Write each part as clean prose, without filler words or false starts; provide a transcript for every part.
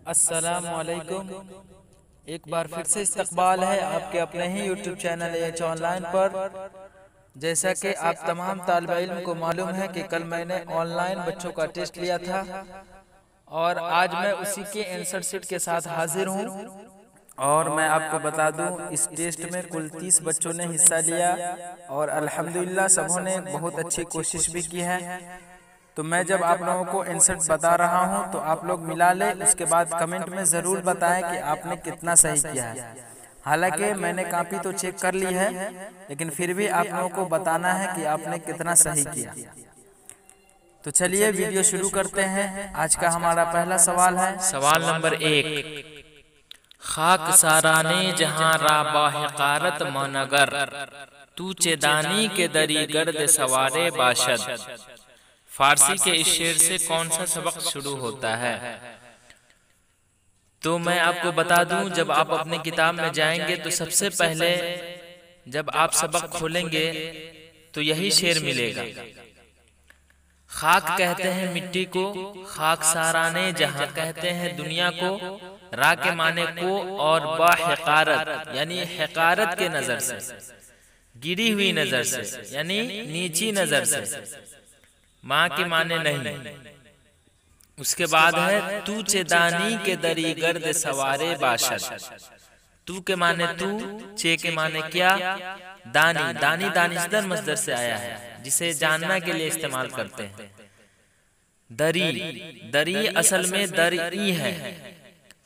अस्सलामुअलैकुम। एक बार फिर से इस्तकबाल है आपके अपने ही यूट्यूब चैनल एच ऑनलाइन पर। जैसा कि आप तमाम तालिब इल्म को मालूम है कि कल मैंने ऑनलाइन बच्चों का टेस्ट लिया था और आज मैं उसी के आंसर शीट के साथ हाजिर हूँ। और मैं आपको बता दूं, इस टेस्ट में कुल 30 बच्चों ने हिस्सा लिया और अल्हम्दुलिल्लाह सबों ने बहुत अच्छी कोशिश भी की है। तो मैं जब आप लोगों को आंसर बता रहा हूं तो आप लोग मिला ले, उसके बाद कमेंट में ज़रूर बताएं कि आपने कितना सही किया है। हालांकि मैंने कॉपी तो चेक कर ली है, लेकिन फिर भी आप लोगों को बताना है कि आपने कितना सही किया। तो चलिए वीडियो शुरू करते हैं। आज का हमारा पहला सवाल है। सवाल नंबर 1। खाक साराने जहां रा बाहकारत मनगर, तू चेदानी के दरी गर्द सवारे बाशद। फारसी के इस शेर से कौन सा सबक शुरू होता है? तो मैं आपको बता दूं, जब आप अपने किताब में जाएंगे तो सबसे पहले जब आप सबक खोलेंगे तो यही शेर मिलेगा। खाक कहते हैं मिट्टी को, खाक साराने जहां कहते हैं दुनिया को, रा के माने को और बा हकारत यानी हकारत के नजर से, गिरी हुई नजर से यानी नीची नजर से, माँ के माने नहीं। उसके बाद है तू चेदानी के दरी गर्द सवारे बाशद। तू के माने तू, चे के माने क्या, दानी। दानी दानिशदर मस्दर से आया है, जिसे जानना के लिए इस्तेमाल करते हैं। दरी, दरी असल में दर ई है,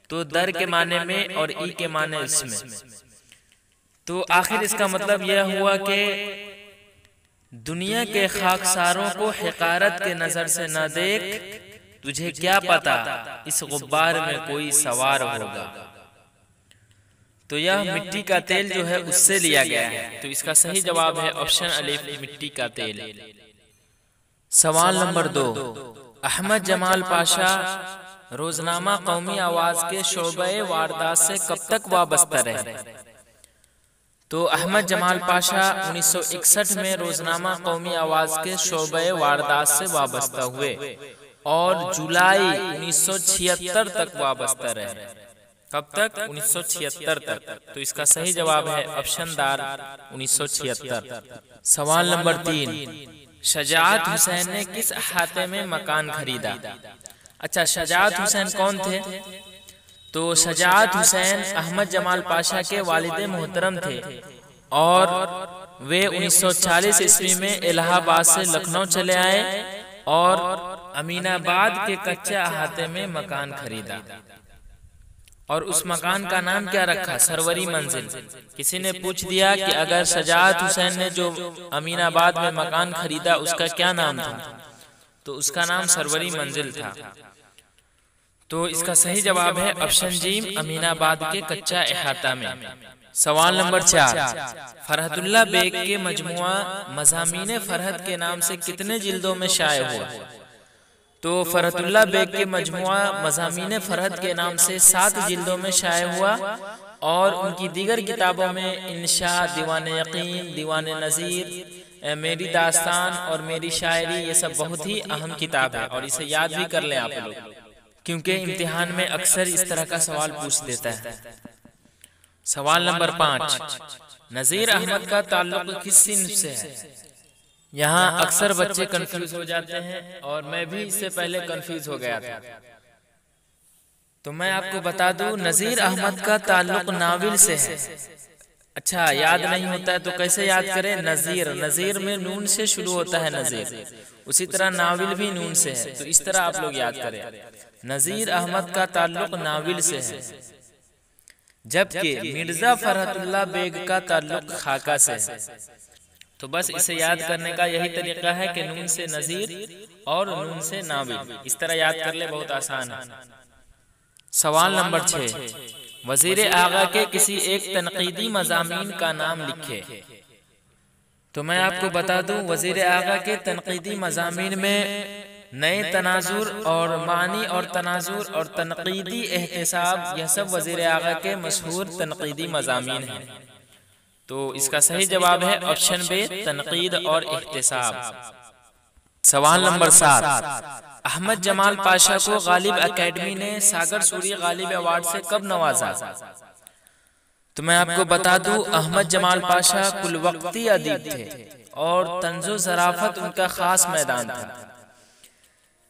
तो दर के माने में और ई के माने इसमें। तो आखिर इसका मतलब यह हुआ कि दुनिया के खाकसारों को हकारत के नजर से न देख, तुझे क्या पता इस गुब्बार में कोई सवार होगा। तो यह मिट्टी का तेल जो है उससे लिया गया है। तो इसका सही जवाब है ऑप्शन अलिफ, मिट्टी का तेल। सवाल नंबर 2। अहमद जमाल पाशा रोजनामा कौमी आवाज के शोबे वारदात से कब तक वाबस्ता रहे? तो अहमद जमाल पाशा 1961 में रोजनामा कौमी आवाज के शोबे वारदात से वाबस्ता हुए और जुलाई 1976 तक वाबस्ता रहे। कब तक? 1976 तक। तो इसका सही जवाब है ऑप्शन दार 1976। सवाल नंबर 3। शजाअत हुसैन ने किस अहाते में मकान खरीदा? अच्छा, शजाअत हुसैन कौन थे? तो शजाअत हुसैन अहमद जमाल पाशा के वालिद मोहतरम थे और वे 1940 ईस्वी में इलाहाबाद से लखनऊ चले आए और अमीनाबाद के कच्चे अहाते में मकान खरीदा। और उस मकान का नाम क्या रखा? सरवरी मंजिल। किसी ने पूछ दिया कि अगर शजाअत हुसैन ने जो अमीनाबाद में मकान खरीदा उसका क्या नाम था, तो उसका नाम सरवरी मंजिल था। तो इसका सही जवाब है ऑप्शन जीम, अमीनाबाद के कच्चा अहाता में। सवाल नंबर 4। फरहतुल्लाह बेग के मजमुआ मज़ामीन फरहत के नाम से कितने जिल्दों में शाये हुआ? तो फरहतुल्लाह बेग के मजमुआ मज़ामीन फरहत के नाम से 7 जिल्दों में शाये हुआ और उनकी दीगर किताबों में इंशा, दीवान यकीन, दीवान नज़ीर, मेरी दास्तान और मेरी शायरी, ये सब बहुत ही अहम किताब है और इसे याद भी कर लें आप लोग, क्योंकि इम्तिहान में अक्सर इस तरह का सवाल पूछ देता है। सवाल नंबर 5। नज़ीर अहमद का ताल्लुक किस सिन्फ से है? यहाँ अक्सर बच्चे कंफ्यूज हो जाते हैं और मैं भी इससे पहले कंफ्यूज हो गया था। तो मैं आपको बता दूं, नज़ीर अहमद का ताल्लुक नाविल से है। अच्छा, याद नहीं होता है तो कैसे याद करें? नज़ीर, नज़ीर में नून से शुरू होता है नज़ीर, उसी तरह नाविल भी नून से है। तो इस तरह आप लोग याद करें, नज़ीर अहमद का ताल्लुक नाविल से है, जबकि मिर्जा फरहतुल्लाह बेग का ताल्लुक खाका से है। तो बस इसे याद करने का यही तरीका है कि नून से नज़ीर और नून से नाविल, इस तरह याद कर ले, बहुत आसान है। सवाल नंबर 6। वजीर आगा के किसी एक तनकीदी मज़ामीन का नाम लिखे। तो मैं आपको बता दूं, वजीर आगा के तनकीदी मज़ामीन में नए तनाजुर और मानी और तनाजुर और तनकीदी एहतिसाब, यह सब वजीर आगा के मशहूर तनकीदी मज़ामीन हैं। तो इसका सही जवाब है ऑप्शन बे, तनकीद और एहतिसाब। सवाल नंबर 7, अहमद जमाल पाशा को गालिब एकेडमी ने सागर सूरी गालिब अवार्ड से कब नवाजा? तो मैं आपको बता दूं, अहमद जमाल पाशा कुल वक्ती अदीब थे और तंज़ो ज़राफ़त उनका खास मैदान था,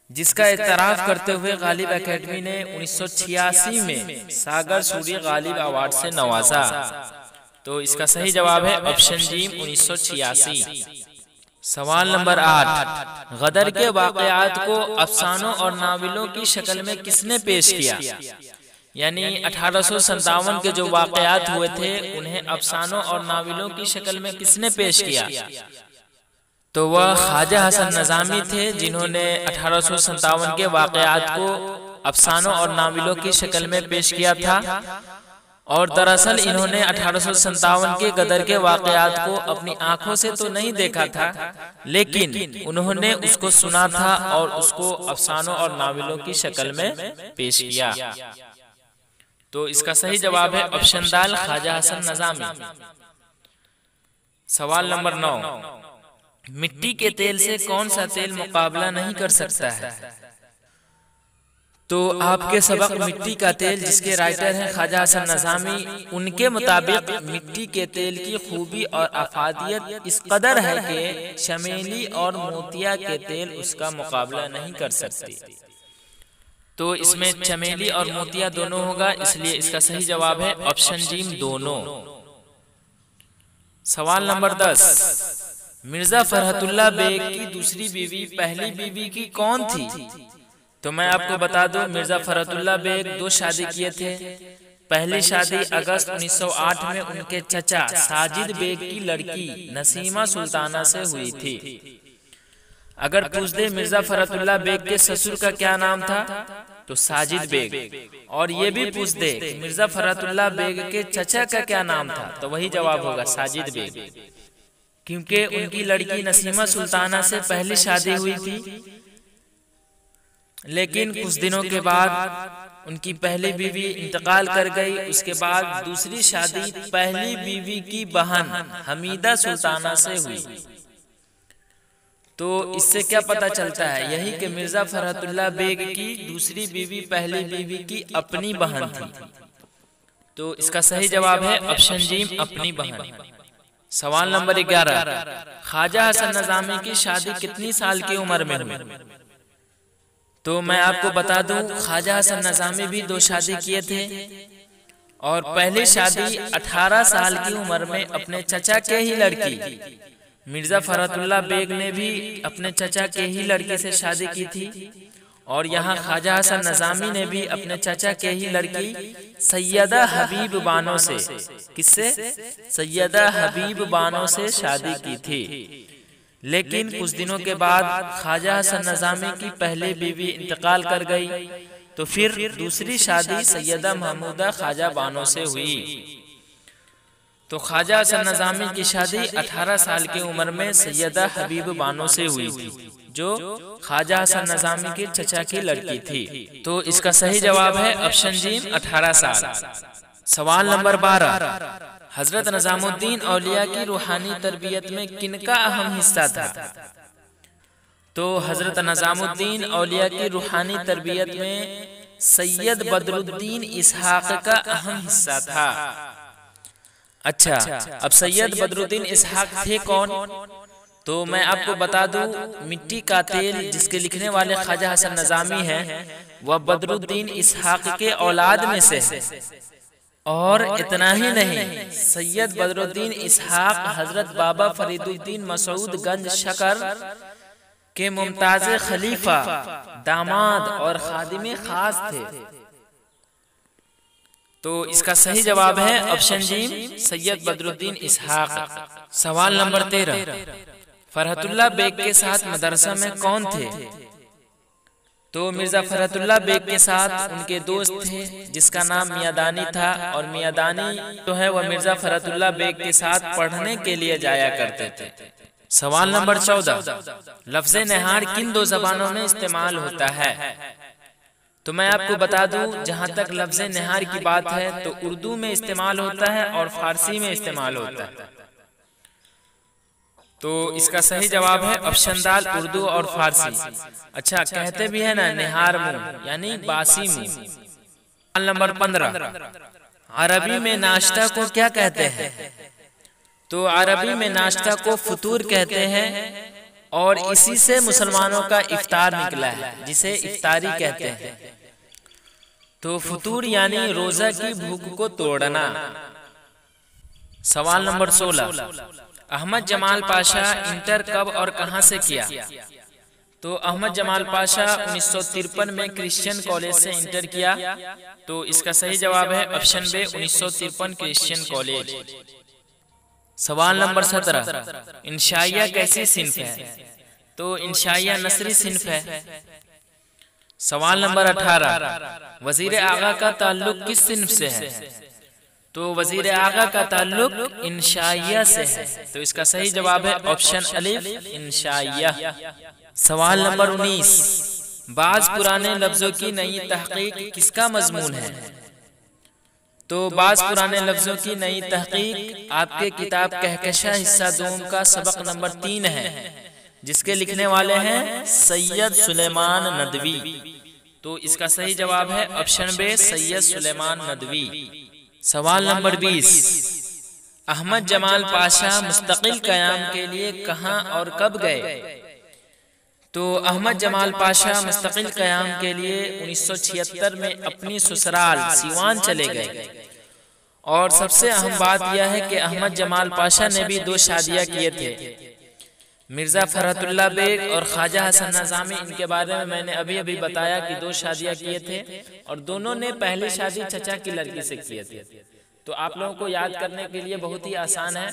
जिसका इतराफ़ करते हुए गालिब एकेडमी ने 1986 में सागर सूरी गालिब अवार्ड से नवाजा। तो इसका सही जवाब है ऑप्शन जी 1986। सवाल नंबर 8, गदर के वाक़यात को अफसानों और नावलों की शक्ल में किसने पेश किया? यानी 1857 के जो वाक़यात हुए थे उन्हें अफसानों और नावलों की शक्ल में किसने पेश किया? तो वह ख्वाजा हसन नज़ामी थे, जिन्होंने 1857 के वाक़यात को अफसानों और नावलों की शक्ल में पेश किया था। और दरअसल इन्होंने 1857 के गदर के वाक़यात को अपनी आंखों से तो नहीं देखा था, लेकिन उन्होंने उसको सुना था और उसको अफसानों और नावलों की शक्ल में पेश किया। तो इसका सही जवाब है ऑप्शन दाल, ख्वाजा हसन नज़ामी। सवाल नंबर 9, मिट्टी के तेल से कौन सा तेल मुकाबला नहीं कर सकता है? तो आपके सबक मिट्टी का तेल, जिसके राइटर हैं ख्वाजा हसन नज़ामी, उनके मुताबिक मिट्टी के तेल की खूबी और अफादियत इस कदर है कि चमेली और मोतिया के तेल उसका मुकाबला नहीं कर सकते। तो इसमें चमेली और मोतिया दोनों होगा, इसलिए इसका सही जवाब है ऑप्शन जी दोनों। सवाल नंबर 10, मिर्जा फरहतुल्लाह बेग की दूसरी बीवी पहली बीवी की कौन थी? तो मैं आपको बता दूं, मिर्जा फरहतुल्लाह बेग 2 शादी किए थे। पहली शादी अगस्त 1908 में उनके चचा साजिद बेग की लड़की नसीमा सुल्ताना से हुई थी। अगर पूछ दे मिर्जा फरहतुल्लाह बेग के ससुर का क्या नाम था, तो साजिद बेग, और ये भी पूछ दे मिर्जा फरहतुल्लाह बेग के चचा का क्या नाम था, तो वही जवाब होगा साजिद बेग, क्योंकि उनकी लड़की नसीमा सुल्ताना से पहली शादी हुई थी। लेकिन कुछ दिनों के बाद उनकी पहली बीवी इंतकाल कर गई। उसके बाद दूसरी शादी पहली बीवी की बहन हमीदा सुल्ताना से हुई। तो इससे क्या पता चलता है? यही कि मिर्जा फरहतुल्लाह बेग की दूसरी बीवी पहली बीवी की अपनी बहन थी। तो इसका सही जवाब है ऑप्शन जी अपनी बहन। सवाल नंबर 11, ख्वाजा हसन नज़ामी की शादी कितनी साल की उम्र में हुई? तो मैं आपको बता दूं, ख्वाजा हसन नज़ामी भी 2 शादी किए थे और पहली शादी 18 साल की उम्र में अपने चचा के ही लड़की मिर्जा फरहतुल्लाह बेग ने भी अपने चचा के ही लड़की से शादी की थी। और यहाँ ख्वाजा हसन नज़ामी ने भी अपने चचा के ही लड़की सैयदा हबीब बानो से, किससे? सैयदा हबीब बानो से शादी की थी। लेकिन कुछ दिनों के बाद ख्वाजा हसन नज़ामी की पहली बीवी इंतकाल कर गई, तो फिर दूसरी शादी सैयदा महमूदा ख्वाजा बानो से हुई। तो ख्वाजा हसन नज़ामी की शादी 18 साल की उम्र में सैयदा हबीब बानो से हुई थी, जो ख्वाजा हसन नज़ामी के चचा की लड़की थी। तो इसका सही जवाब है ऑप्शन जी 18 साल। सवाल नंबर 12, हजरत निज़ामुद्दीन औलिया की रूहानी तरबियत में किनका अहम हिस्सा था? तो हजरत निज़ामुद्दीन औलिया की रूहानी तरबियत में सैयद बदरुद्दीन इसहाक का अहम हिस्सा था। अच्छा, अब सैयद बदरुद्दीन इसहाक थे कौन? तो मैं आपको बता दूं, मिट्टी का तेल जिसके लिखने वाले ख्वाजा हसन नज़ामी हैं, वह बदरुद्दीन इसहाक के औलाद में से है। और इतना ही नहीं, सैयद बदरुद्दीन इसहाक हजरत बाबा फरीदुद्दीन मसूद गंज शकर के मुमताज खलीफा, दामाद और खादिम खास थे। तो इसका सही जवाब है ऑप्शन जी सैयद बदरुद्दीन इसहाक। सवाल नंबर 13, फरहतुल्लाह बेग के साथ मदरसा में कौन थे? तो मिर्जा फरहतुल्लाह बेग के साथ उनके दोस्त थे जिसका नाम मियादानी था, और मियादानी जो है वह मिर्जा फरहतुल्लाह बेग के साथ पढ़ने के लिए जाया करते थे। सवाल नंबर 14, लफ्ज़ नेहार किन 2 ज़बानों में इस्तेमाल होता है? तो मैं आपको बता दूं, जहां तक लफ्ज़ नेहार की बात है तो उर्दू में इस्तेमाल होता है और फारसी में इस्तेमाल होता है। तो इसका सही जवाब है ऑप्शन दाल, उर्दू और फारसी। अच्छा, कहते भी है ना निहार मुंह यानी बासी मुंह। सवाल नंबर 15, अरबी में नाश्ता को क्या कहते हैं? तो अरबी में नाश्ता को फतूर कहते हैं और इसी से मुसलमानों का इफ्तार निकला है, जिसे इफ्तारी कहते हैं। तो फतूर यानी रोजा की भूख को तोड़ना। सवाल नंबर 16, अहमद जमाल पाशा इंटर कब और कहां से किया? तो अहमद जमाल पाशा 1953 में क्रिश्चियन कॉलेज से इंटर किया। तो इसका सही जवाब है ऑप्शन बे, 1953 क्रिश्चियन कॉलेज। सवाल नंबर 17, इंशाइया कैसी सिन्फ है? तो इंशाइया नसरी सिन्फ है। सवाल नंबर 18, वजीर आगा का ताल्लुक किस सिन्फ से है? तो वजीर आगा का ताल्लुक इंशाइया से है। तो इसका सही जवाब है ऑप्शन अलिफ, इंशाइया। सवाल नंबर 19, बाज पुराने लफ्जों की नई तहकीक किसका मजमून है? तो बाज पुराने लफ्जों की नई तहकीक आपके किताब कहकशा हिस्सा 2 का सबक नंबर 3 है, जिसके लिखने वाले हैं सैयद सुलेमान नदवी। तो इसका सही जवाब है ऑप्शन बे, सैयद सुलेमान नदवी। सवाल नंबर 20, अहमद जमाल पाशा मुस्तकिल क़याम के लिए कहां और कब गए? तो अहमद जमाल पाशा मुस्तकिल क़याम के लिए 1976 में अपनी ससुराल सीवान चले गए। और सबसे अहम बात यह है कि अहमद जमाल पाशा ने भी 2 शादियां किए थे, मिर्जा फरहतुल्लाह बेग और ख्वाजा हसन नज़ामी। इनके बारे में मैंने अभी अभी बताया कि 2 शादियां किए थे और दोनों ने पहली शादी चचा की लड़की से किए थे। तो आप लोगों को याद करने के लिए बहुत ही आसान है।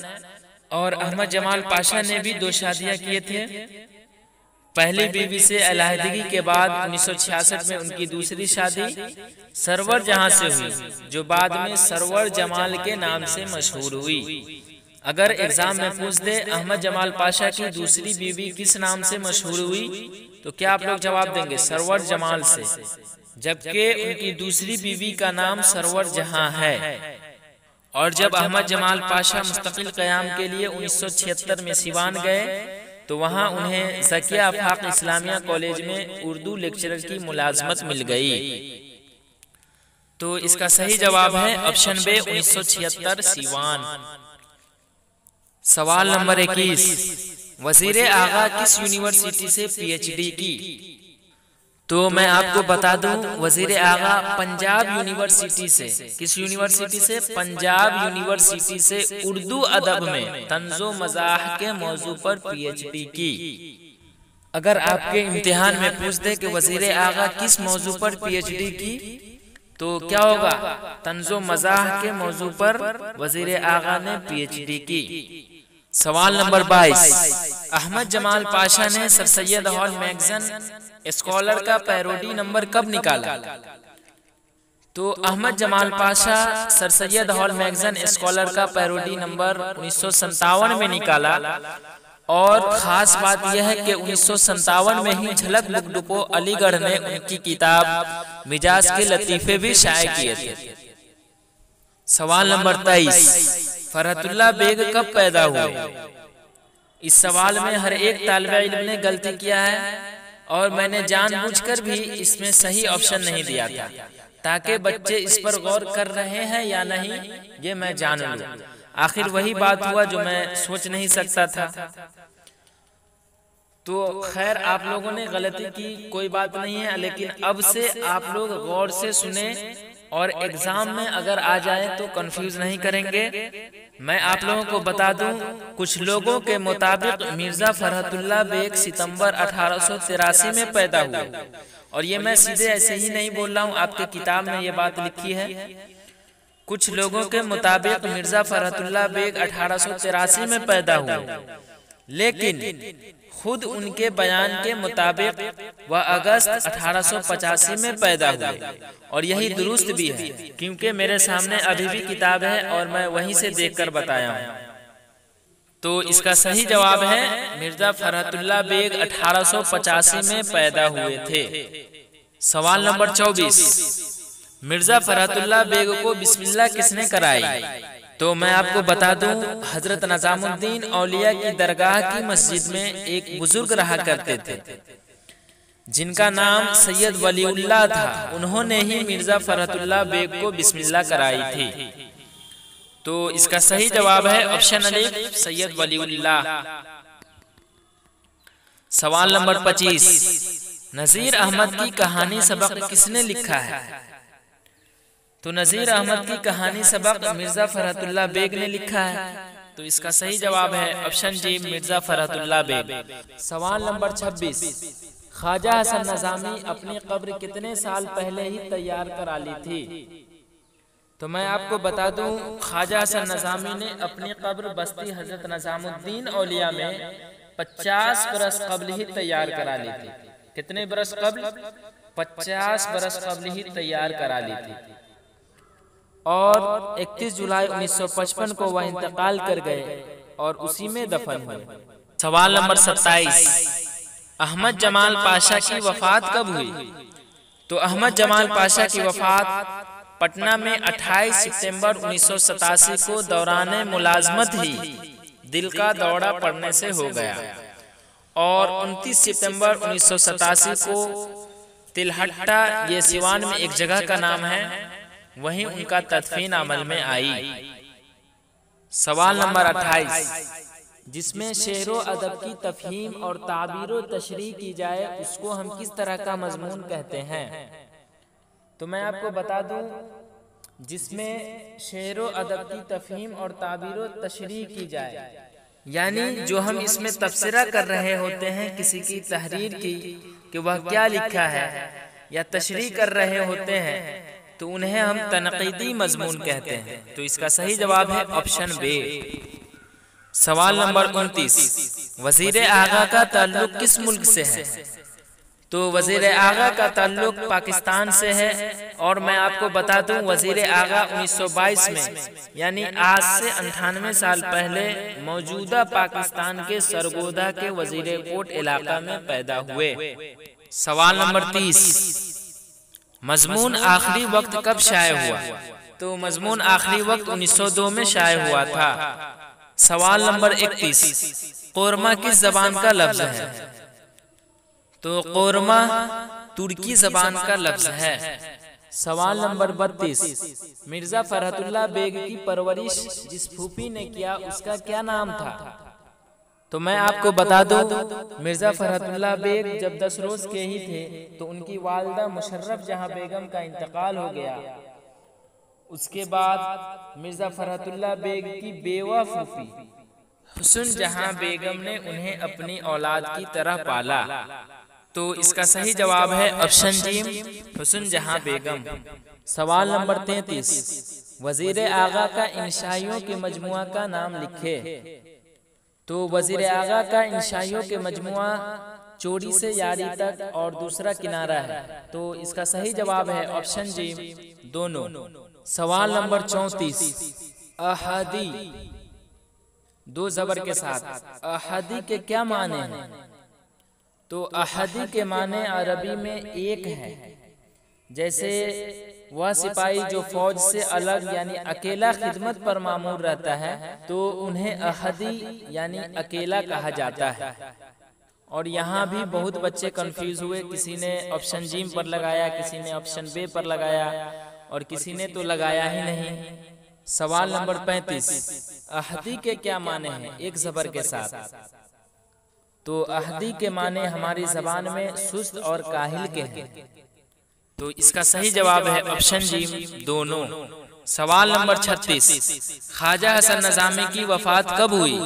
और अहमद जमाल पाशा ने भी 2 शादियां किए थे। पहली बीवी से अलहदगी के बाद 1966 में उनकी दूसरी शादी सरवर जहां से हुई, जो बाद में सरवर जमाल के नाम से मशहूर हुई। अगर एग्जाम में पूछ दे अहमद जमाल पाशा की दूसरी बीवी किस नाम से मशहूर हुई, तो क्या आप लोग जवाब देंगे? सरवर जमाल से, जबकि उनकी दूसरी बीवी का नाम सरवर जहां है। और जब अहमद जमाल पाशा मुस्तकिल क़याम के लिए 1976 में सिवान गए तो वहां उन्हें ज़किया आफाक इस्लामिया कॉलेज में उर्दू लेक्चरर की मुलाजमत मिल गई। तो इसका सही जवाब है ऑप्शन बे, 1976 सिवान। सवाल नंबर 21, वजीर आगा किस यूनिवर्सिटी से पीएचडी की? तो मैं आपको बता दूं, वजीर आगा पंजाब यूनिवर्सिटी से, किस यूनिवर्सिटी से? पंजाब यूनिवर्सिटी से उर्दू अदब में तंज़ो मज़ाह के मौजू पर पीएचडी की। अगर आपके इम्तिहान में पूछ दे कि वजीर आगा किस मौजू पर पीएचडी की, तो क्या होगा? तंज़ो मज़ाह के मौजू पर वजीर आगा ने पीएचडी की। सवाल नंबर 22, अहमद जमाल पाशा ने sir Syed hall magazine scholar का पैरोडी नंबर कब निकाला? तो Ahmad Jamal Pasha sir Syed hall magazine scholar का पैरोडी नंबर 1957 में निकाला। और खास बात यह है कि 1957 में ही झलक बुक डिपो अलीगढ़ ने उनकी किताब मिजाज के लतीफ़े भी शाये किए थे। सवाल नंबर 23, फरहतुल्लाह बेग कब पैदा हुए? इस सवाल में हर एक तालिबे इल्म ने गलती किया है और मैंने जानबूझकर भी इसमें सही ऑप्शन नहीं दिया था, ताकि बच्चे इस पर गौर कर रहे हैं या नहीं ये मैं जान लूं। आखिर वही बात हुआ जो मैं सोच नहीं सकता था। तो खैर, आप लोगों ने गलती की, कोई बात नहीं है, लेकिन अब से आप लोग गौर से सुने और एग्जाम में अगर आ जाए तो कंफ्यूज नहीं करेंगे। मैं आप लोगों को बता दूं, कुछ लोगों के मुताबिक मिर्जा फरहतुल्लाह बेग सितंबर 1883 में पैदा हुए, और ये मैं सीधे ऐसे ही नहीं बोल रहा हूँ, आपके किताब में ये बात लिखी है। कुछ लोगों के मुताबिक मिर्जा फरहतुल्लाह बेग 1883 में पैदा हुए, लेकिन खुद उनके बयान के मुताबिक वह अगस्त 1885 में पैदा हुए, और यही दुरुस्त भी है, क्योंकि मेरे सामने अभी भी किताब है और मैं वहीं से देखकर बताया हूँ। तो इसका सही जवाब है मिर्जा फरहतुल्लाह बेग 1885 में पैदा हुए थे। सवाल नंबर 24, मिर्जा फरहतुल्लाह बेग को बिस्मिल्लाह किसने कराई? तो मैं आपको बता दूं, हजरत निजामुद्दीन औलिया की दरगाह की मस्जिद में एक बुजुर्ग रहा करते थे जिनका नाम सैयद वलीउल्लाह था। उन्होंने ही मिर्जा फरहतुल्लाह बेग को बिस्मिल्लाह कराई थी। तो इसका सही जवाब है ऑप्शन अलिफ, सैयद वलीउल्लाह। सवाल नंबर 25, नजीर अहमद की कहानी सबक किसने लिखा है? तो नजीर अहमद की कहानी सबक मिर्जा फरहतुल्लाह बेग ने लिखा है। तो इसका सही जवाब है ऑप्शन जी, मिर्जा फरहतुल्लाह बेग। सवाल नंबर 26, ख्वाजा हसन नज़ामी अपनी कब्र कितने साल पहले ही तैयार करा ली थी? तो मैं आपको बता दूं, ख्वाजा हसन नज़ामी ने अपनी कब्र बस्ती हजरत निजामुद्दीन औलिया में 50 बरस कब्ल ही तैयार करा ली थी। कितने बरस कब्ल? 50 बरस कब्ल ही तैयार करा ली थी। और 31 जुलाई 1955 को वह इंतकाल कर गए और उसी में दफन हुए। सवाल नंबर 27, अहमद जमाल पाशा की वफात कब हुई? तो अहमद जमाल पाशा की वफात पटना में 28 सितंबर 1987 को दौरान मुलाजमत ही दिल का दौरा पड़ने से हो गया और 29 सितंबर 1987 को तिलहट्टा, ये सिवान में एक जगह का नाम है, वहीं उनका तदफीन अमल में आई। सवाल नंबर 28, जिसमें शेरो अदब की तफहीम और ताबीरो तशरीह की जाए उसको हम किस तरह का मजमून कहते हैं? तो मैं आपको बता दूं, जिसमें शेरो अदब की तफहीम और ताबीरो तशरीह की जाए, यानी जो हम इसमें तफसीरा कर रहे होते हैं किसी की तहरीर की कि वह क्या लिखा है या तशरीह कर रहे होते हैं, तो उन्हें हम तनकीदी मजमून कहते हैं। तो इसका सही जवाब है ऑप्शन बी। सवाल नंबर 29, वजीर आगा का ताल्लुक किस मुल्क से है? तो वजीर आगा का ताल्लुक पाकिस्तान से है और मैं आपको बता दूं, वजीर आगा 1922 में यानी आज से 98 साल पहले मौजूदा पाकिस्तान के सरगोदा के वजीर कोट इलाका में पैदा हुए। सवाल नंबर 30, मजमून आखिरी वक्त कब शाये हुआ? तो मजमून आखिरी वक्त 1902 में शाये हुआ था। सवाल नंबर 31, कोरमा किस जबान का लफ्ज है? तो कोरमा तुर्की जबान का लफ्ज है। सवाल नंबर 32, मिर्जा फरहतुल्लाह बेग की परवरिश जिस फूफी ने किया उसका क्या नाम था? तो मैं आपको बता दूं, मिर्जा फरहतुल्लाह बेग जब 10 रोज के ही थे तो उनकी वालिदा मुशर्रफ जहां बेगम का इंतकाल हो गया। उसके बाद मिर्जा फरहतुल्लाह बेग की बेवा फूफी हुस्न जहां बेगम ने उन्हें अपनी औलाद की तरह पाला। तो इसका सही जवाब है ऑप्शन जी, हुस्न जहां बेगम। सवाल नंबर 33, वजीर आगा का इंशाइयों के मजमुआ का नाम लिखे। तो वजीर आगा का इंशाइयों के मजमुआ चोरी से यारी तक और दूसरा किनारा है। तो इसका सही जवाब है ऑप्शन जी, दोनों। सवाल नंबर 34, अहदी, 2 जबर के साथ, अहदी के क्या माने हैं? तो अहदी के माने अरबी में एक है, जैसे वह सिपाही जो फौज से अलग यानी अकेला खिदमत पर मामूर रहता है तो उन्हें अहदी यानी अकेला कहा जाता है। और यहाँ भी बहुत बच्चे कंफ्यूज हुए, किसी ने ऑप्शन जी पर लगाया, किसी ने ऑप्शन बी पर लगाया और किसी ने तो लगाया ही नहीं। सवाल नंबर 35, अहदी के क्या माने हैं? एक जबर के साथ। तो अहदी के माने हमारी जबान में सुस्त और काहिल के हैं। तो इसका सही जवाब है ऑप्शन जी, दोनों। सवाल नंबर 36, ख्वाजा हसन नज़ामी की वफात कब हुई?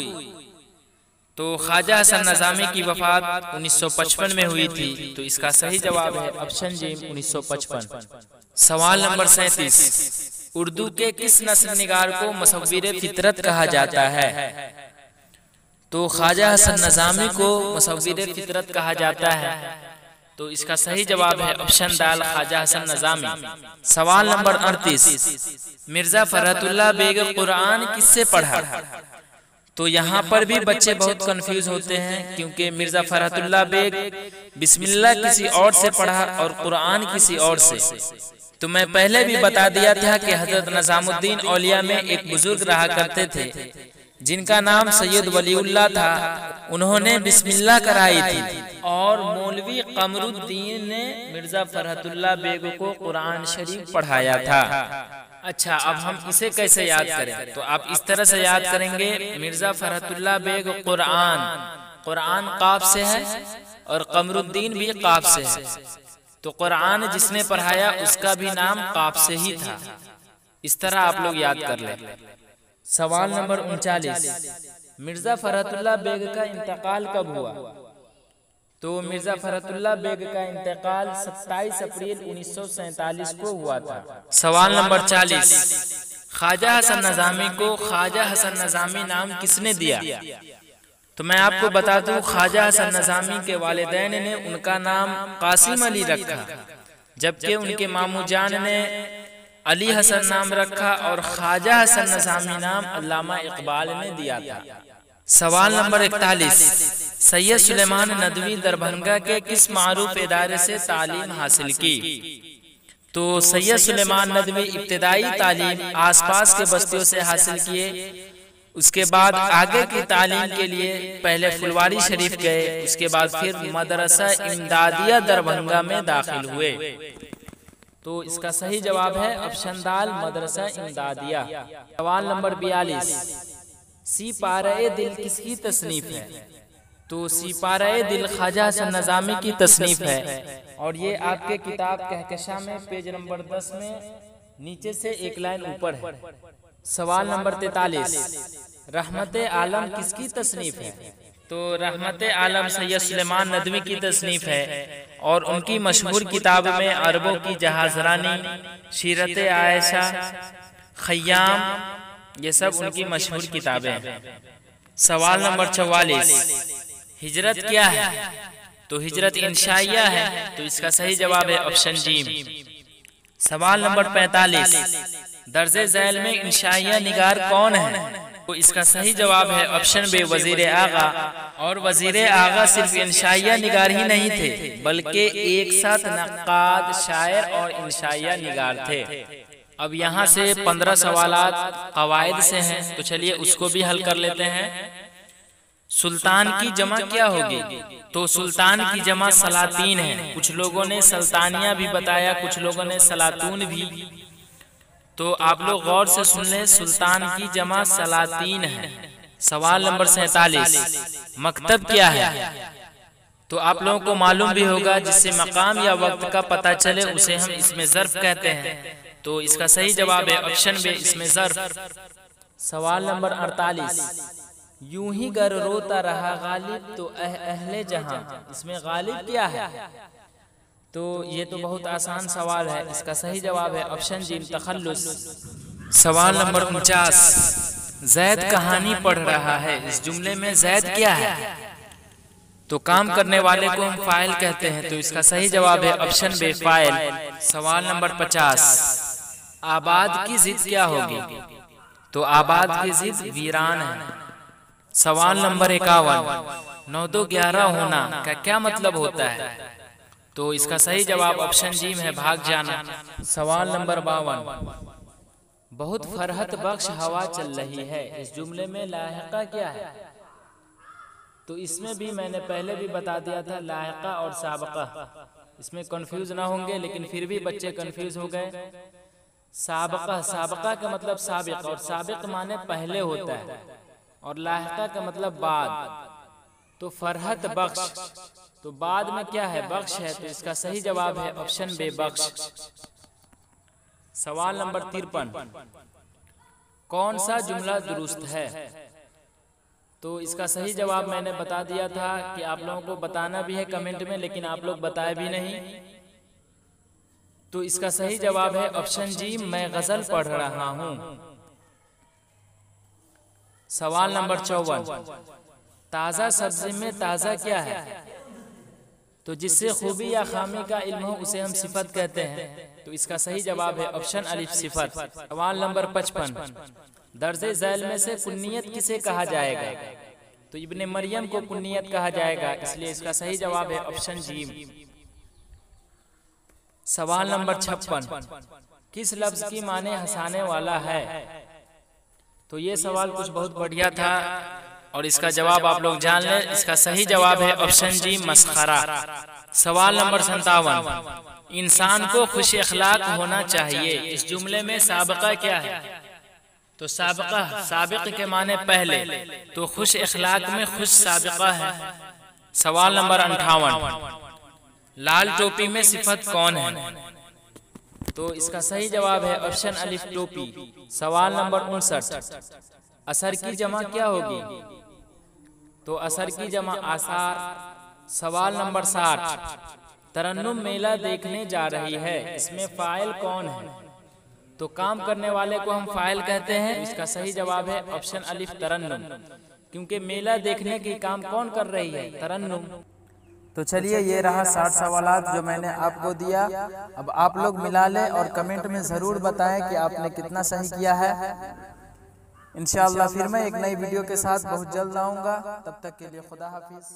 तो ख्वाजा हसन नज़ामी की वफात 1955 में हुई थी। तो इसका सही जवाब है ऑप्शन जी, 1955। सवाल नंबर 37, उर्दू के किस नस्र निगार को मुसव्विर फितरत कहा जाता है? तो ख्वाजा हसन नज़ामी को मुसव्विर फितरत कहा जाता है। तो इसका सही जवाब है ऑप्शन दाल, ख्वाजा हसन नज़ामी। सवाल नंबर 38, मिर्जा फरहतुल्लाह बेग कुरान किससे पढ़ा? तो यहाँ पर भी बच्चे बहुत कंफ्यूज होते हैं, क्योंकि मिर्जा फरहतुल्लाह बेग बिस्मिल्लाह किसी और से पढ़ा और कुरान किसी और से। तो मैं पहले भी बता दिया था कि हजरत निजामुद्दीन औलिया में एक बुजुर्ग रहा करते थे जिनका नाम सैयद वलीउल्लाह था। उन्होंने बिस्मिल्लाह कराई थी और मौलवी कमरुद्दीन ने मिर्जा फरहतुल्लाह बेग को कुरान शरीफ पढ़ाया था। अच्छा, अब हम इसे कैसे याद करें? तो आप इस तरह से याद करेंगे, मिर्जा फरहतुल्लाह बेग कुरान काफ से है और कमरुद्दीन भी काफ से है, तो कुरान जिसने पढ़ाया उसका भी नाम काफ से ही था। इस तरह आप लोग याद कर लें। सवाल नंबर 39, मिर्जा फरहतुल्लाह बेग का इंतकाल कब हुआ? तो मिर्जा फरहतुल्लाह बेग का इंतकाल 27 अप्रैल 1947 को हुआ था। सवाल नंबर 40, ख्वाजा हसन नज़ामी को ख्वाजा हसन नज़ामी नाम किसने दिया? तो मैं आपको बता दूं, ख्वाजा हसन नज़ामी के वालिदैन ने उनका नाम कासिम अली रखा, जबकि उनके मामू जान ने अली हसन नाम रखा और ख्वाजा हसन नज़ामी नाम अल्लामा इकबाल ने दिया था। सवाल नंबर 41, सैयद सुलेमान नदवी दरभंगा के किस मारूफ इदारे से तालीम हासिल की? तो सैयद सुलेमान नदवी इब्तिदाई तालीम आसपास के बस्तियों से हासिल किए। उसके बाद आगे की तालीम के लिए पहले फुलवारी शरीफ गए, उसके बाद फिर मदरसा इमदादिया दरभंगा में दाखिल हुए। तो इसका सही जवाब है ऑप्शन दाल, मदरसा इमदादिया। सवाल नंबर 42, सिपारे दिल किसकी तसनीफ है? तो सिपारे दिल ख्वाजा हसन नज़ामी की तसनीफ है और ये आपके किताब कहकशा में पेज नंबर 10 में नीचे से एक लाइन ऊपर है। सवाल नंबर 43, रहमत आलम किसकी तसनीफ है? तो रहमत आलम सैयद सुलेमान नदवी की तसनीफ है और उनकी मशहूर किताब में अरबों की जहाजरानी, सीरत आयशा, खय्याम, ये सब उनकी मशहूर किताबें हैं। सवाल नंबर 44, हिजरत क्या है? तो हिजरत इंशाइया है, तो इसका सही जवाब है ऑप्शन जीम। सवाल नंबर 45, दर्जे झैल में इंशाइया निगार कौन है? तो इसका सही जवाब है ऑप्शन बे, वजीर आगा। और वजीर आगा सिर्फ इंशाइया निगार ही नहीं थे, बल्कि एक साथ नक्काद, शायर और इंशाइया निगार थे। अब यहाँ से 15 सवालात कवायद से हैं, तो चलिए उसको भी हल कर लेते हैं। सुल्तान की जमा क्या होगी? तो सुल्तान की जमा सलातीन है। कुछ लोगों ने सल्तानिया भी बताया, कुछ लोगों ने सलातून भी। तो आप लोग गौर से सुन लें, सुल्तान की जमा सलातीन है। सवाल नंबर 47, मकतब क्या है? तो आप लोगों को मालूम भी होगा, जिससे मकाम या वक्त का पता चले उसे हम इसमें ज़र्फ कहते हैं। तो इसका सही जवाब है ऑप्शन बे, इसमें ज़र्फ। सवाल नंबर 48, यूं ही गर रोता रहा गालिब तो अहले जहां, इसमें गालिब क्या है? तो ये तो बहुत आसान सवाल है, इसका सही जवाब है ऑप्शन जी, तखल्लुस। सवाल नंबर 49, जैद कहानी पढ़ रहा है, इस जुमले में जैद क्या है? तो काम करने वाले को हम फाइल कहते हैं, तो इसका सही जवाब है ऑप्शन बे, फाइल। सवाल नंबर 50, आबाद की जिद क्या होगी? तो आबाद की जिद वीरान है। सवाल नंबर 51, 9 2 11 होना का क्या मतलब होता है? तो इसका सही जवाब ऑप्शन जी में है, भाग जाना। सवाल नंबर 52, बहुत फरहत बख्श हवा चल रही है, इस जुमले में लाहिका क्या है? तो इसमें भी मैंने पहले भी बता दिया था, लाहिका और साबका, इसमें कंफ्यूज ना होंगे, लेकिन फिर भी बच्चे कंफ्यूज हो गए। साबका का मतलब साबिक, और साबिक माने पहले होता है, और लाहिका का मतलब बाद। तो फरहत बख्श, तो बाद में क्या है? बख्श है, तो इसका सही जवाब है ऑप्शन बे, बख्श। सवाल नंबर 53, कौन सा जुमला दुरुस्त है? तो इसका सही जवाब मैंने बता दिया था कि आप लोगों को बताना भी है कमेंट में, लेकिन आप लोग बताए भी नहीं। तो इसका सही जवाब है ऑप्शन जी, मैं गजल पढ़ रहा हूं। सवाल नंबर 54, ताजा सब्जी में ताजा क्या है? तो जिससे खूबी या खामी का इल्म हो उसे हम सिफत कहते हैं, तो इसका सही जवाब है ऑप्शन अलिफ, सिफत। सवाल नंबर 55, दर्जे झैल में से कुन्नियत किसे कहा जाएगा? तो इब्ने मरियम को कुन्नियत कहा जाएगा, इसलिए इसका सही जवाब है ऑप्शन जी। सवाल नंबर 56, किस लफ्ज की माने हंसाने वाला है? तो ये सवाल कुछ बहुत बढ़िया था और इसका जवाब आप लोग जान लें। इसका सही जवाब है ऑप्शन जी, मस्खरा। सवाल नंबर 57, इंसान को खुश अखलाक होना चाहिए, इस जुमले में साबिका क्या है? तो साबिका, साबिक के माने पहले, तो खुश अखलाक में खुश साबिका है। सवाल नंबर 58, लाल टोपी में सिफत कौन है? तो इसका सही जवाब है ऑप्शन अलिफ, टोपी। सवाल नंबर 59, असर की जमा क्या होगी? तो असर की जमा आसार। सवाल नंबर 60, तरन्नुम मेला देखने जा रही है, इसमें फाइल कौन है? तो काम करने वाले को हम फाइल कहते हैं। इसका सही जवाब है ऑप्शन अलिफ, तरन्नुम, क्योंकि मेला देखने की काम कौन कर रही है? तरन्नुम। तो चलिए, ये रहा 60 सवालात जो मैंने आपको दिया। अब आप लोग मिला लें और कमेंट में ज़रूर बताएं कि आपने कितना सही किया है। इंशाअल्लाह फिर मैं एक नई वीडियो के साथ बहुत जल्द आऊँगा। तब तक के लिए खुदा हाफिज़।